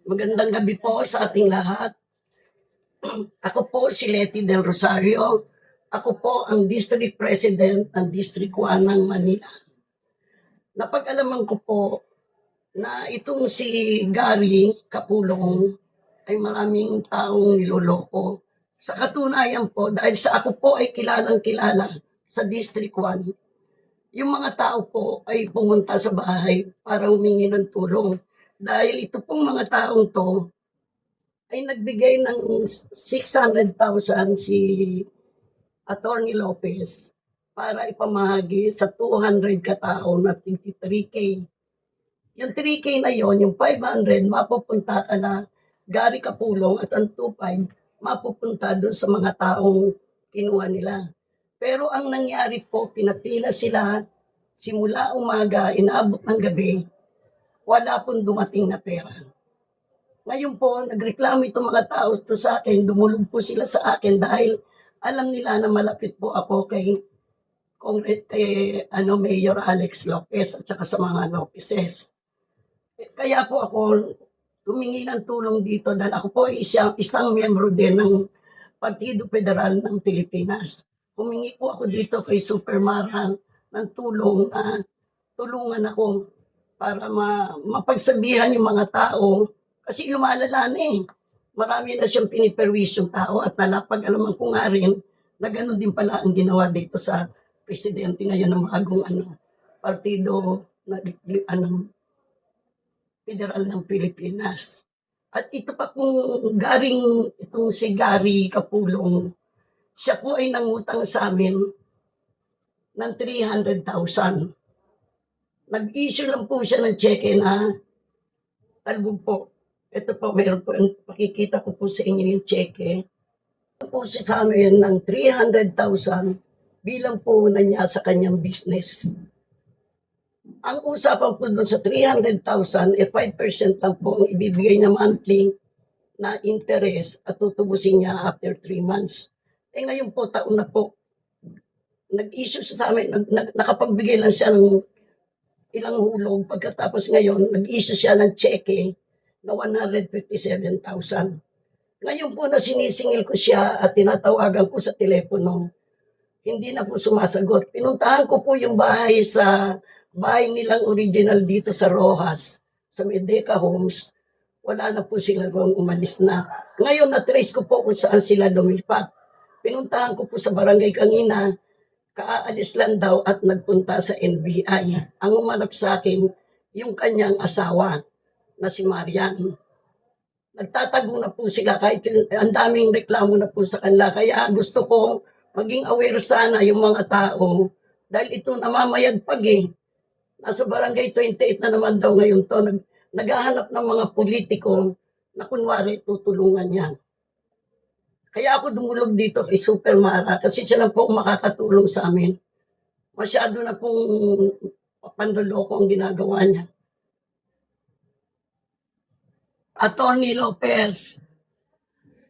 Magandang gabi po sa ating lahat. Ako po si Letty Del Rosario. Ako po ang District President ng District 1 ng Manila. Napag-alaman ko po na itong si Gary Kapulong ay maraming taong niloloko. Sa katunayan po, dahil sa ako po ay kilalang-kilala sa District 1, yung mga tao po ay pumunta sa bahay para humingi ng tulong. Dahil ito pong mga taong to ay nagbigay ng 600,000 si Attorney Lopez para ipamahagi sa 200 katao na 3K. Yung 3K na yon, yung 500 mapupunta kala Gary Kapulong at ang 2.5 mapupunta doon sa mga taong kinuha nila. Pero ang nangyari po, pinapila sila simula umaga, inaabot ng gabi, wala pong dumating na pera. Ngayon po, nagreklamo itong mga tao to sa akin, dumulog po sila sa akin dahil alam nila na malapit po ako kay Mayor Alex Lopez at saka sa mga Lopezes. Kaya po ako tumingi ng tulong dito dahil ako po ay isang miyembro din ng Partido Federal ng Pilipinas. Humingi po ako dito kay Supermara ng tulong na tulungan ako para mapagsabihan yung mga tao kasi lumalala na eh. Marami na siyang piniperwisyong tao at nalapag-alaman ko nga rin na gano'n din pala ang ginawa dito sa presidente ngayon ng bagong partido na federal ng Pilipinas. At ito pa pong itong si Gary Kapulong, siya po ay nangutang sa amin ng 300,000. Nag-issue lang po siya ng cheque na talbog po. Ito po, meron po, pakikita ko po sa inyo yung cheque. Ito po siya sa amin ng 300,000 bilang po na niya sa kanyang business. Ang usapan po doon sa 300,000, 5% lang po ang ibibigay niya monthly na interest at tutubusin niya after 3 months. Ngayon po, taon na po, nag-issue siya sa amin, nakapagbigay lang siya ng ilang hulog. Pagkatapos ngayon, nag-issue siya ng cheque na 157,000. Ngayon po na sinisingil ko siya at tinatawagan ko sa telepono, hindi na po sumasagot. Pinuntahan ko po yung bahay nilang original dito sa Rojas, sa Medeca Homes. Wala na po sila roon, umalis na. Ngayon, na-trace ko po kung saan sila lumipat. Pinuntahan ko po sa barangay kanina, kaalis lang daw at nagpunta sa NBI. Ang umanap sa akin, yung kanyang asawa na si Marian. Nagtatago na po sila kahit ang daming reklamo na po sa kanila. Kaya gusto ko maging aware sana yung mga tao dahil ito namamayagpag eh. Nasa barangay 28 na naman daw ngayon to. Naghahanap ng mga politiko na kunwari tutulungan niya. Kaya ako dumulog dito kay Supermara kasi siya lang po makakatulong sa amin. Masyado na pong pandoloko ang ginagawa niya. Attorney Lopez,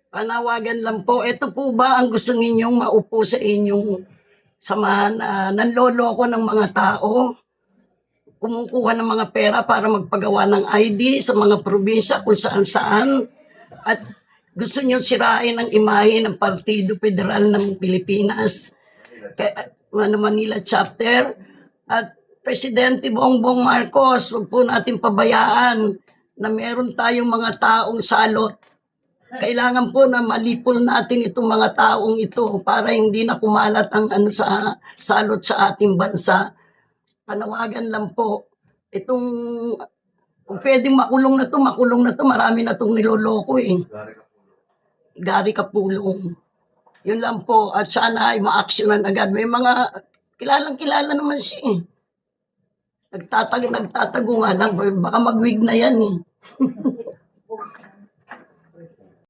panawagan lang po. Ito po ba ang gusto ninyong maupo sa inyong samahan na nanloloko ng mga tao? Kumukuha ng mga pera para magpagawa ng ID sa mga probinsya kung saan-saan. At gusto niyo sirain ang imahe ng Partido Federal ng Pilipinas, Manila Chapter. At Presidente Bongbong Marcos, huwag po natin pabayaan na meron tayong mga taong salot. Kailangan po na malipol natin itong mga taong ito para hindi na kumalat ang sa salot sa ating bansa. Panawagan lang po, kung pwedeng makulong na to, marami na itong niloloko eh. Gary Kapulong. Yun lang po, at sana ay ma-actionan agad. May mga kilalang-kilala naman siya eh. Nagtatago nga lang, baka mag-wig na yan eh.